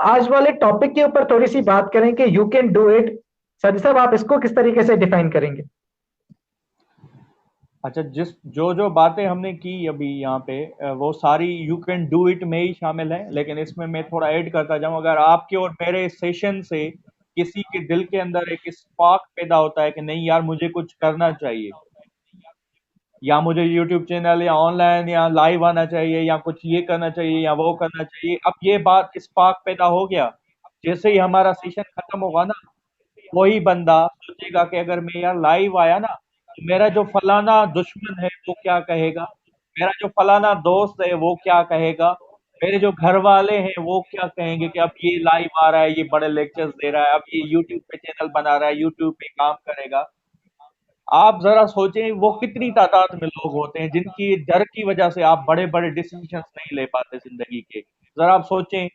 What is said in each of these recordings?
आज वाले टॉपिक के ऊपर थोड़ी सी बात करें कि you can do it. Sir साहब, आप इसको किस तरीके से डिफाइन करेंगे? अच्छा, जिस जो जो बातें हमने की अभी यहाँ पे वो सारी यू कैन डू इट में ही शामिल है, लेकिन इसमें मैं थोड़ा ऐड करता जाऊँ। अगर आपके और मेरे सेशन से किसी के दिल के अंदर एक स्पार्क पैदा होता है कि नहीं यार मुझे कुछ करना चाहिए, या मुझे यूट्यूब चैनल या ऑनलाइन या लाइव आना चाहिए या कुछ ये करना चाहिए या वो करना चाहिए, अब ये बात स्पार्क पैदा हो गया। जैसे ही हमारा सेशन खत्म होगा ना, वही बंदा सोचेगा कि अगर मैं यार लाइव आया ना तो मेरा जो फलाना दुश्मन है वो क्या कहेगा, मेरा जो फलाना दोस्त है वो क्या कहेगा, मेरे जो घर वाले हैं वो क्या कहेंगे कि अब ये लाइव आ रहा है, ये बड़े लेक्चर्स दे रहा है, अब ये यूट्यूब पे चैनल बना रहा है, यूट्यूब पे काम करेगा। आप जरा सोचें वो कितनी तादाद में लोग होते हैं जिनकी डर की वजह से आप बड़े बड़े डिसीजंस नहीं ले पाते जिंदगी के। जरा आप सोचें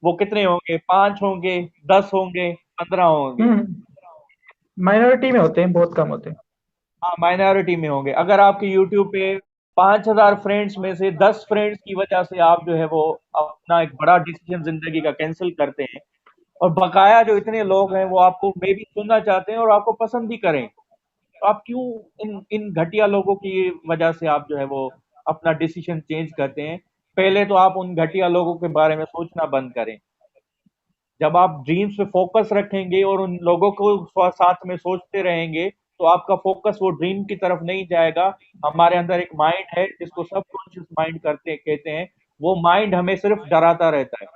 वो कितने होंगे, 5 होंगे, 10 होंगे, 15 होंगे। हम्म। माइनॉरिटी में होते हैं, बहुत कम होते हैं। हाँ, माइनॉरिटी में होंगे। अगर आपके यूट्यूब पे 5,000 फ्रेंड्स में से 10 फ्रेंड्स की वजह से आप जो है वो अपना एक बड़ा डिसीजन जिंदगी का कैंसिल करते हैं, और बकाया जो इतने लोग हैं वो आपको मे भी सुनना चाहते हैं और आपको पसंद भी करें, तो आप क्यों इन इन घटिया लोगों की वजह से आप जो है वो अपना डिसीजन चेंज करते हैं? पहले तो आप उन घटिया लोगों के बारे में सोचना बंद करें। जब आप ड्रीम्स पे फोकस रखेंगे और उन लोगों को साथ में सोचते रहेंगे, तो आपका फोकस वो ड्रीम की तरफ नहीं जाएगा। हमारे अंदर एक माइंड है जिसको सबकॉन्शियस माइंड करते कहते हैं। वो माइंड हमें सिर्फ डराता रहता है,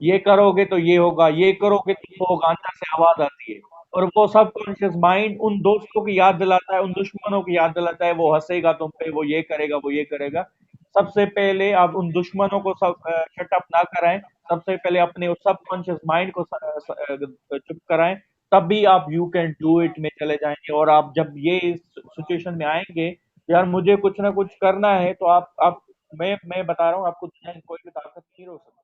ये करोगे तो ये होगा, ये करोगे तो वो होगा, अंदर से आवाज आती है। और वो सबकॉन्शियस माइंड उन दोस्तों की याद दिलाता है, उन दुश्मनों की याद दिलाता है, वो हंसेगा तुम पे, वो ये करेगा, वो ये करेगा। सबसे पहले आप उन दुश्मनों को सब शट अप ना कराएं। सबसे पहले अपने उस सबकॉन्शियस माइंड को चुप कराएं। तभी आप यू कैन डू इट में चले जाएंगे। और आप जब ये सिचुएशन में आएंगे, यार मुझे कुछ ना कुछ करना है, तो आप मैं बता रहा हूँ आपको दुनिया की कोई भी ताकत नहीं रोक सकती।